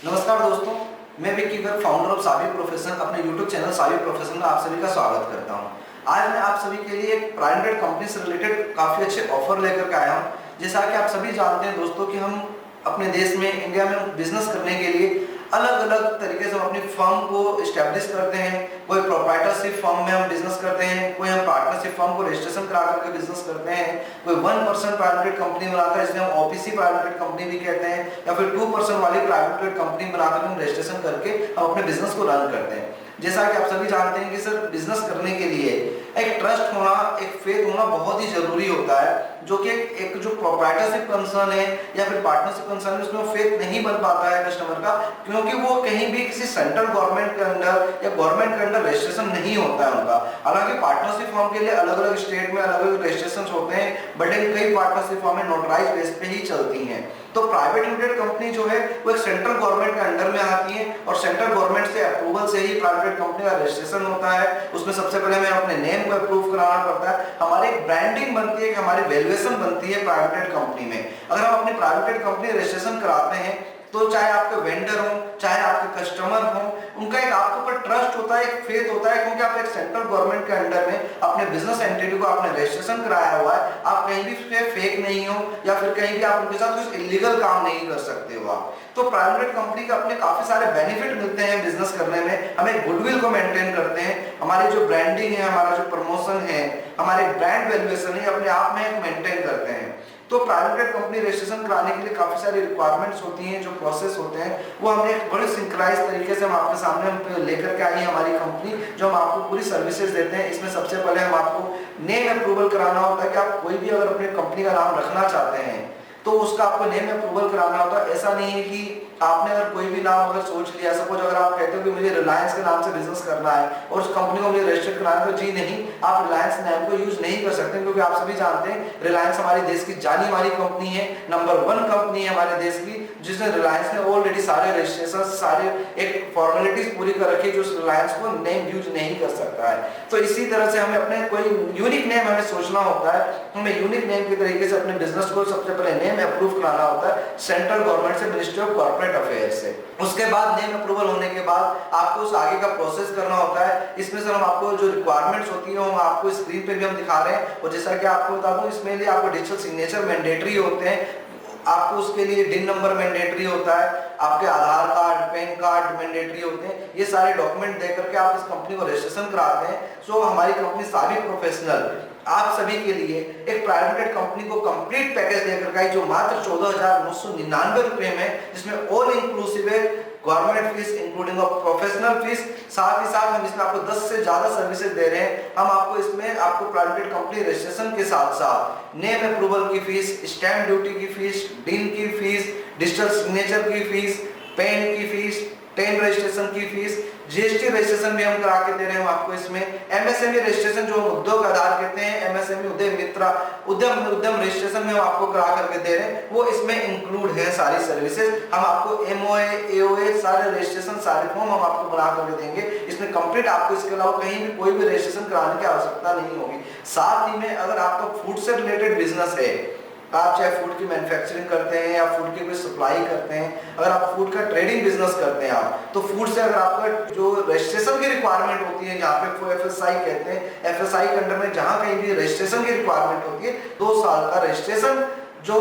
नमस्कार दोस्तों, मैं Vicky Garg, founder of Saavi professional, अपने यूट्यूब चैनल सावी प्रोफेशनल में आप सभी का स्वागत करता हूं। आज मैं आप सभी के लिए एक ब्रांडेड कंपनी से रिलेटेड काफ़ी अच्छे ऑफर लेकर के आया हूं। जैसा कि आप सभी जानते हैं दोस्तों कि हम अपने देश में, इंडिया में बिजनेस करने के लिए अलग अलग तरीके से हम अपनी फर्म को इस्टेब्लिश करते हैं। कोई प्रोप्राइटरशिप फर्म में हम बिजनेस करते हैं, कोई हम पार्टनरशिप फर्म को रजिस्ट्रेशन करा करके बिजनेस करते हैं, कोई 1% प्राइवेट कंपनी बनाता है, जिसे हम ओपीसी प्राइवेट कंपनी भी कहते हैं, या फिर 2% वाली प्राइवेट कंपनी बनाकर हम रजिस्ट्रेशन करके हम अपने बिजनेस को रन करते हैं। जैसा कि आप सभी जानते हैं कि सर, बिजनेस करने के लिए एक ट्रस्ट होना, एक फेथ होना बहुत ही जरूरी होता है, जो कि एक जो प्रोप्राइटरशिप कंसर्न है या फिर पार्टनरशिप कंसर्न है, उसमें फेथ नहीं बन पाता है कस्टमर का, क्योंकि वो कहीं भी किसी सेंट्रल गवर्नमेंट के अंडर या गवर्नमेंट के अंडर रजिस्ट्रेशन नहीं होता है उनका। हालांकि पार्टनरशिप फॉर्म के लिए अलग अलग स्टेट में अलग अलग रजिस्ट्रेशन होते हैं, बट कई पार्टनरशिप फॉर्म में नोटराइज बेस पे ही चलती हैं। तो प्राइवेट लिमिटेड कंपनी जो है वो एक सेंट्रल गवर्नमेंट के अंडर में आती है और सेंट्रल गवर्नमेंट से अप्रूवल से ही प्राइवेट कंपनी का रजिस्ट्रेशन होता है। उसमें सबसे पहले हमें अपने नेम को अप्रूव कराना पड़ता है, हमारी एक ब्रांडिंग बनती है, हमारी वैल्यूएशन बनती है प्राइवेट कंपनी में। अगर हम अपनी प्राइवेट कंपनी रजिस्ट्रेशन कराते हैं तो चाहे आपके वेंडर हो, चाहे आपके कस्टमर हो, उनका एक आपके ऊपर ट्रस्ट होता है, एक फेथ होता है, क्योंकि आप एक सेंट्रल गवर्नमेंट के अंडर में अपने बिजनेस एंटिटी को आपने रजिस्ट्रेशन कराया हुआ है। आप कहीं भी फेक नहीं हो या फिर कहीं भी आप उनके साथ कुछ इलीगल काम नहीं कर सकते हो आप। तो प्राइवेट कंपनी का अपने काफी सारे बेनिफिट मिलते हैं बिजनेस करने में। हमें गुडविल को मेंटेन करते हैं, हमारी जो ब्रांडिंग है, हमारा जो प्रमोशन है, हमारे ब्रांड वैल्यूएशन है, अपने आप में मेंटेन करते हैं। तो प्राइवेट कंपनी रजिस्ट्रेशन कराने के लिए काफी सारी रिक्वायरमेंट्स होती हैं, जो प्रोसेस होते हैं वो हमने एक बड़े सिंक्राइज तरीके से हम आपके सामने लेकर के आई है हमारी कंपनी, जो हम आपको पूरी सर्विसेज देते हैं। इसमें सबसे पहले हम आपको नेम अप्रूवल कराना होता है कि आप कोई भी अगर अपनी कंपनी का नाम रखना चाहते हैं तो उसका आपको नेम अप्रूवल कराना होता है। ऐसा नहीं है कि आपने अगर कोई भी नाम अगर सोच लिया, सपोज अगर आप कहते हो कि मुझे रिलायंस के नाम से बिजनेस करना है और उस कंपनी को मुझे रजिस्टर कराना है, तो जी नहीं, आप रिलायंस नाम को यूज नहीं कर सकते, क्योंकि आप सभी जानते हैं रिलायंस हमारे देश की जानी मानी कंपनी है, नंबर 1 कंपनी है हमारे देश की, जिसने रिलायंस ने ऑलरेडी सारे रजिस्ट्रेशन, सारे एक फॉर्मेलिटीज पूरी कर रखी है, जो रिलायंस को नेम यूज नहीं कर सकता है। तो इसी तरह से हमें अपने कोई यूनिक नेम हमें सोचना होता है। हमें यूनिक नेम के तरीके से अपने बिजनेस को सबसे पहले नेम अप्रूव कराना होता है सेंट्रल गवर्नमेंट से, मिनिस्ट्री ऑफ कॉर्पोरेट अफेयर से। उसके बाद नेम अप्रूवल होने के बाद आपको उस आगे का प्रोसेस करना होता है। इसमें सर हम आपको जो रिक्वायरमेंट्स होती है वो आपको स्क्रीन पे भी हम दिखा रहे हैं, और जैसा कि आपको बता दूं, इसमें लिए आपको डिजिटल सिग्नेचर मैंडेटरी होते हैं, आपको उसके लिए डिन नंबर मैंडेटरी होता है, आपके आधार कार्ड, पैन कार्ड मैंडेटरी होते हैं। ये सारे डॉक्यूमेंट देकर के आप इस कंपनी को रजिस्ट्रेशन कराते हैं। सो हमारी कंपनी सावी प्रोफेशनल आप सभी के लिए एक प्राइवेट कंपनी को कंप्लीट पैकेज देकर के आई, जो मात्र 14,999 रुपए में, जिसमें ऑल इंक्लूसिव है, government fees including of professional fees, साथ ही साथ हम इसमें आपको 10 से ज्यादा सर्विसेज दे रहे हैं। हम आपको इसमें आपको प्राइवेट कंपनी रजिस्ट्रेशन के साथ साथ नेम अप्रूवल की फीस, स्टैंप ड्यूटी की फीस, डीन की फीस, डिजिटल सिग्नेचर की फीस, पेन की फीस, 10 रजिस्ट्रेशन की फीस, जीएसटी रजिस्ट्रेशन भी हम करा के दे रहे हैं आपको इसमें। एमएसएमई रजिस्ट्रेशन जो हम उद्योग आधार कहते हैं, एमएसएमई, उद्यम मित्र, उद्यम रजिस्ट्रेशन में हम आपको करा करके दे रहे हैं, वो इसमें इंक्लूड है सारी सर्विसेज। हम आपको एमओए, एओए, सारे रजिस्ट्रेशन, सारे फॉर्म हम आपको बना करके देंगे। इसमें कंप्लीट आपको इसके अलावा कहीं भी कोई भी रजिस्ट्रेशन कराने की आवश्यकता नहीं होगी। साथ ही में अगर आपका फूड से रिलेटेड बिजनेस है, आप चाहे फूड की मैन्युफैक्चरिंग करते हैं या फूड की कोई सप्लाई करते हैं, अगर आप फूड का ट्रेडिंग बिजनेस करते हैं आप, तो फूड से अगर आपका जो रजिस्ट्रेशन की रिक्वायरमेंट होती है, जहाँ पे एफएसआई कहते हैं, एफएसआई के अंडर में जहाँ कहीं भी रजिस्ट्रेशन की रिक्वायरमेंट होती है, 2 साल का रजिस्ट्रेशन जो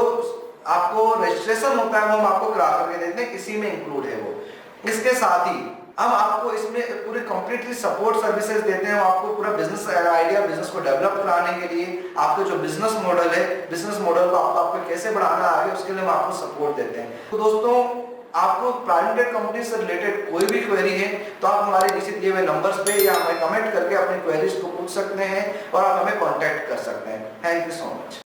आपको रजिस्ट्रेशन होता है वो हम आपको करा करके देते हैं, इसी में इंक्लूड है वो। इसके साथ ही हम आपको इसमें पूरी कंप्लीटली सपोर्ट सर्विसेज देते हैं। आपको पूरा बिजनेस आइडिया, बिजनेस को डेवलप कराने के लिए, आपका जो बिजनेस मॉडल है, बिजनेस मॉडल को आपको कैसे बढ़ाना है आगे, उसके लिए हम आपको सपोर्ट देते हैं। तो दोस्तों, आपको प्राइवेट कंपनी से रिलेटेड कोई भी क्वेरी है तो आप हमारे नीचे दिए हुए नंबर्स पे या हमें कमेंट करके अपनी क्वेरीज को पूछ सकते हैं और आप हमें कॉन्टेक्ट कर सकते हैं। Thank you so much.